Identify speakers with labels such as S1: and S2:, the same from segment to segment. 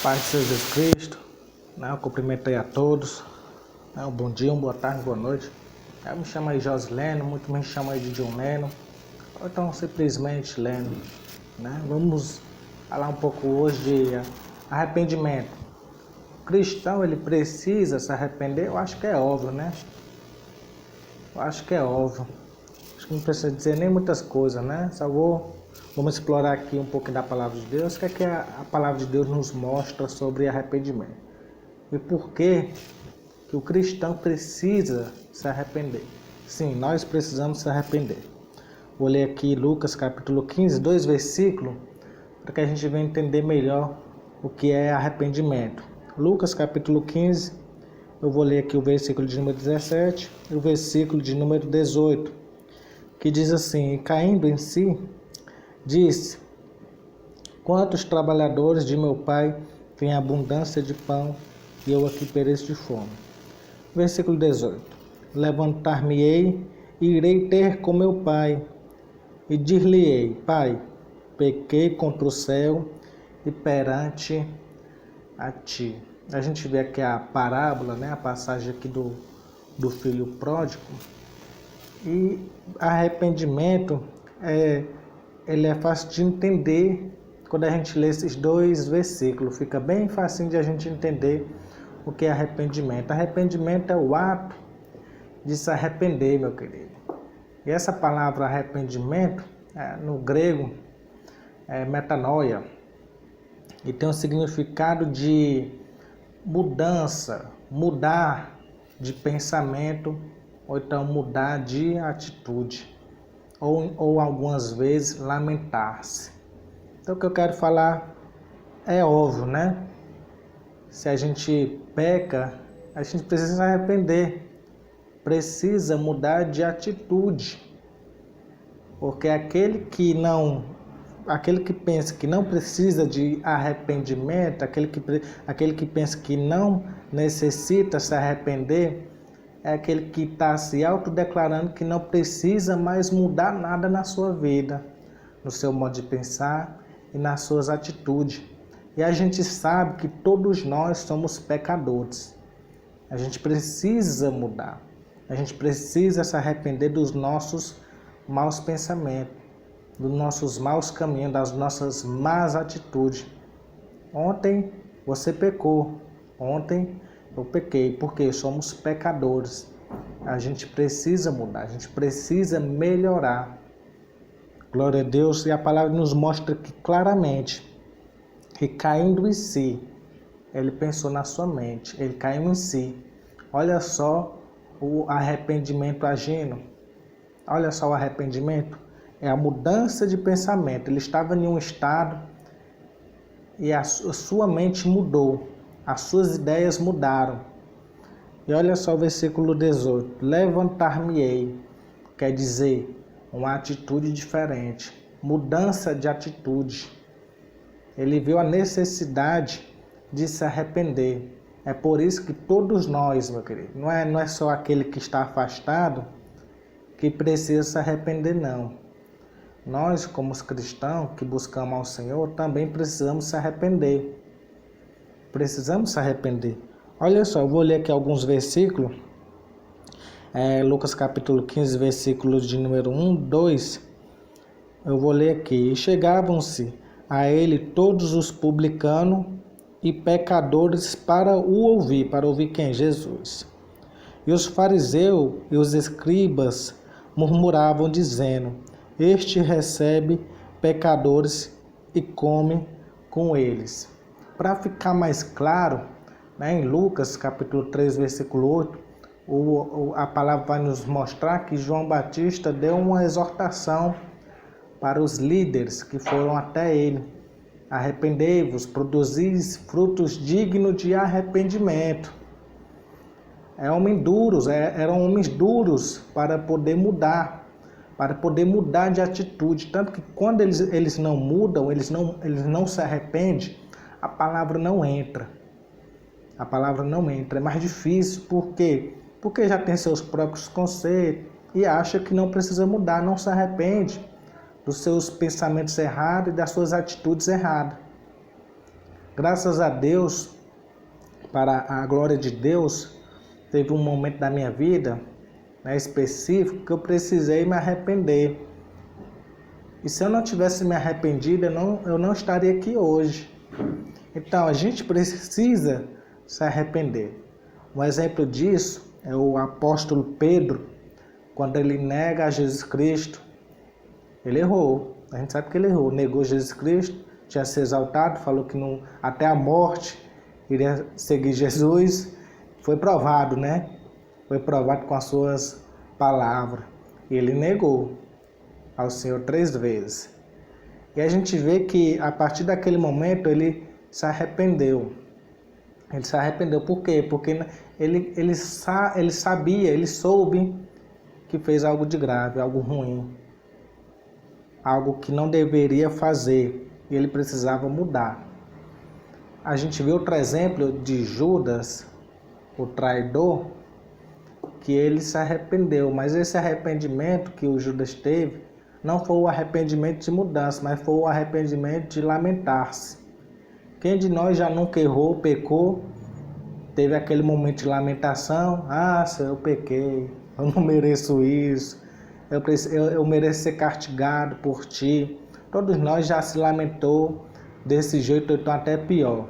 S1: Paz de Jesus Cristo, eu cumprimentei a todos, um bom dia, uma boa tarde, boa noite. Eu me chamo aí Josleno, muitos me chamam aí de John Leno, ou então simplesmente Leno. Vamos falar um pouco hoje de arrependimento. O cristão, ele precisa se arrepender? Eu acho que é óbvio, Acho que não precisa dizer nem muitas coisas, Só vamos explorar aqui um pouco da palavra de Deus. O que é que a palavra de Deus nos mostra sobre arrependimento? E por que o cristão precisa se arrepender? Sim, nós precisamos se arrepender. Vou ler aqui Lucas capítulo 15, 2 versículos, para que a gente venha entender melhor o que é arrependimento. Lucas capítulo 15, eu vou ler aqui o versículo de número 17 e o versículo de número 18, que diz assim: e caindo em si, disse: quantos trabalhadores de meu pai têm abundância de pão e eu aqui pereço de fome. Versículo 18: levantar-me-ei e irei ter com meu pai e dir-lhe-ei: pai, pequei contra o céu e perante a ti. A gente vê aqui a parábola, a passagem aqui do filho pródigo. E arrependimento ele é fácil de entender quando a gente lê esses dois versículos. Fica bem facinho de a gente entender o que é arrependimento. Arrependimento é o ato de se arrepender, meu querido. E essa palavra arrependimento, no grego, é metanoia. E tem um significado de mudança, mudar de pensamento, ou então mudar de atitude, ou algumas vezes lamentar-se. Então o que eu quero falar é óbvio, Se a gente peca, a gente precisa se arrepender, precisa mudar de atitude, porque aquele que pensa que não precisa de arrependimento, aquele que pensa que não necessita se arrepender, é aquele que está se autodeclarando que não precisa mais mudar nada na sua vida, no seu modo de pensar e nas suas atitudes. E a gente sabe que todos nós somos pecadores. A gente precisa mudar. A gente precisa se arrepender dos nossos maus pensamentos, dos nossos maus caminhos, das nossas más atitudes. Ontem você pecou. Ontem eu pequei, porque somos pecadores. A gente precisa mudar, a gente precisa melhorar. Glória a Deus. E a palavra nos mostra que claramente que caindo em si, ele pensou na sua mente, ele caiu em si. Olha só o arrependimento agindo. Olha só o arrependimento. É a mudança de pensamento. Ele estava em um estado e a sua mente mudou. As suas ideias mudaram. E olha só o versículo 18. Levantar-me-ei. Quer dizer, uma atitude diferente. Mudança de atitude. Ele viu a necessidade de se arrepender. É por isso que todos nós, meu querido, não é só aquele que está afastado que precisa se arrepender, não. Nós, como os cristãos que buscamos ao Senhor, também precisamos se arrepender. Precisamos se arrepender. Olha só, eu vou ler aqui alguns versículos. Lucas capítulo 15, versículos de número 1, 2. Eu vou ler aqui. E chegavam-se a ele todos os publicanos e pecadores para ouvir quem? Jesus. E os fariseus e os escribas murmuravam, dizendo: este recebe pecadores e come com eles. Para ficar mais claro, em Lucas capítulo 3, versículo 8, a palavra vai nos mostrar que João Batista deu uma exortação para os líderes que foram até ele: arrependei-vos, produzis frutos dignos de arrependimento. Eram homens duros para poder mudar de atitude. Tanto que quando eles não mudam, eles não se arrependem, a palavra não entra. A palavra não entra. É mais difícil. Por quê? Porque já tem seus próprios conceitos e acha que não precisa mudar, não se arrepende dos seus pensamentos errados e das suas atitudes erradas. Graças a Deus, para a glória de Deus, teve um momento da minha vida, né, específico, que eu precisei me arrepender. E se eu não tivesse me arrependido, eu não estaria aqui hoje. Então, a gente precisa se arrepender. Um exemplo disso é o apóstolo Pedro, quando ele nega a Jesus Cristo. Ele errou, a gente sabe que ele errou, negou Jesus Cristo, tinha se exaltado, falou que não, até a morte iria seguir Jesus. Foi provado, né? Foi provado com as suas palavras. E ele negou ao Senhor 3 vezes. E a gente vê que a partir daquele momento ele se arrependeu. Ele se arrependeu. Por quê? Porque ele sabia, ele soube que fez algo de grave, algo ruim. Algo que não deveria fazer. E ele precisava mudar. A gente vê outro exemplo de Judas, o traidor, que ele se arrependeu. Mas esse arrependimento que o Judas teve não foi o arrependimento de mudança, mas foi o arrependimento de lamentar-se. Quem de nós já nunca errou, pecou, teve aquele momento de lamentação? Ah, Senhor, eu pequei, eu não mereço isso, eu mereço ser castigado por ti. Todos nós já se lamentou desse jeito, então até pior.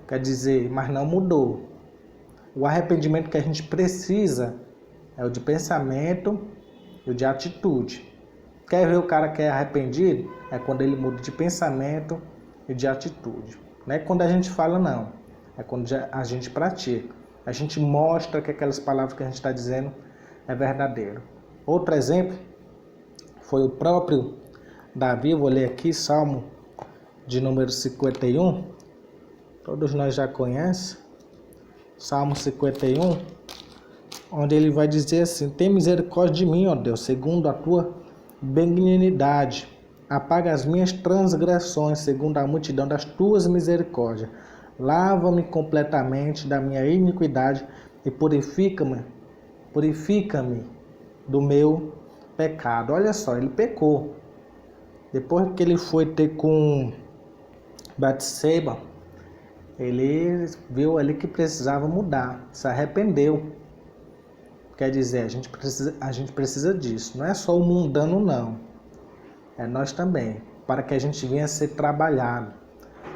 S1: Quer dizer, mas não mudou. O arrependimento que a gente precisa é o de pensamento e o de atitude. Quer ver o cara que é arrependido? É quando ele muda de pensamento e de atitude. Não é quando a gente fala, não. É quando a gente pratica. A gente mostra que aquelas palavras que a gente está dizendo é verdadeiro. Outro exemplo foi o próprio Davi. Eu vou ler aqui, Salmo de número 51. Todos nós já conhecem. Salmo 51, onde ele vai dizer assim: tem misericórdia de mim, ó Deus, segundo a tua benignidade. Apaga as minhas transgressões, segundo a multidão das tuas misericórdias. Lava-me completamente da minha iniquidade e purifica-me do meu pecado. Olha só, ele pecou. Depois que ele foi ter com Batseba, ele viu ali que precisava mudar, se arrependeu. Quer dizer, a gente precisa disso. Não é só o mundano, não. É nós também. Para que a gente venha a ser trabalhado.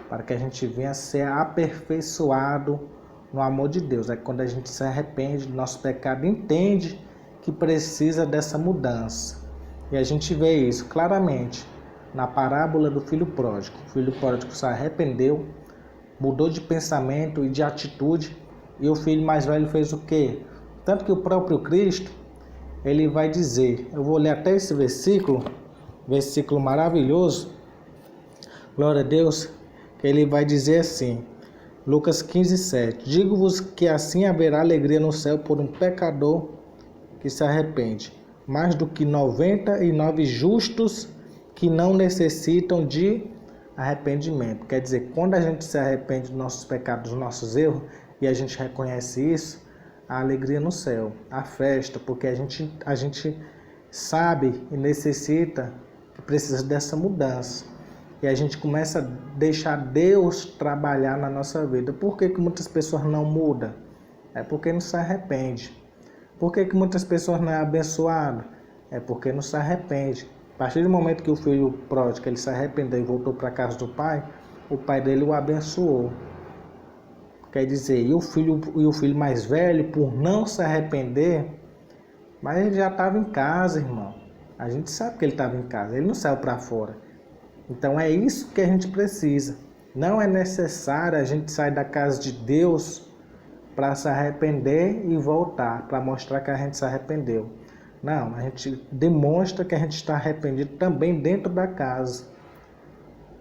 S1: Para que a gente venha a ser aperfeiçoado no amor de Deus. É quando a gente se arrepende do nosso pecado, entende que precisa dessa mudança. E a gente vê isso claramente na parábola do filho pródigo. O filho pródigo se arrependeu, mudou de pensamento e de atitude. E o filho mais velho fez o quê? Tanto que o próprio Cristo, ele vai dizer, eu vou ler até esse versículo maravilhoso, glória a Deus, que ele vai dizer assim, Lucas 15:7, digo-vos que assim haverá alegria no céu por um pecador que se arrepende, mais do que 99 justos que não necessitam de arrependimento. Quer dizer, quando a gente se arrepende dos nossos pecados, dos nossos erros, e a gente reconhece isso, a alegria no céu, a festa, porque a gente sabe e necessita, que precisa dessa mudança. E a gente começa a deixar Deus trabalhar na nossa vida. Por que muitas pessoas não mudam? É porque não se arrepende. Por que muitas pessoas não é abençoado? É porque não se arrepende. A partir do momento que o filho pródigo ele se arrependeu e voltou para a casa do pai, o pai dele o abençoou. Quer dizer, e o filho mais velho, por não se arrepender, mas ele já estava em casa, irmão. A gente sabe que ele estava em casa, ele não saiu para fora. Então é isso que a gente precisa. Não é necessário a gente sair da casa de Deus para se arrepender e voltar, para mostrar que a gente se arrependeu. Não, a gente demonstra que a gente está arrependido também dentro da casa.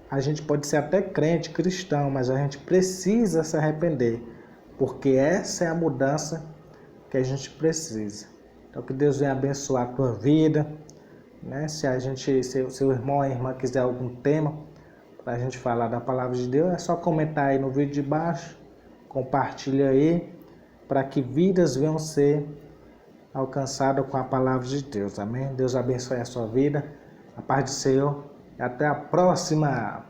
S1: A gente pode ser até crente, cristão, mas a gente precisa se arrepender, porque essa é a mudança que a gente precisa. Então que Deus venha abençoar a tua vida, né? Se seu irmão ou a irmã quiser algum tema para a gente falar da palavra de Deus, é só comentar aí no vídeo de baixo, compartilha aí, para que vidas venham ser alcançadas com a palavra de Deus, amém? Deus abençoe a sua vida, a paz do Senhor. Até a próxima!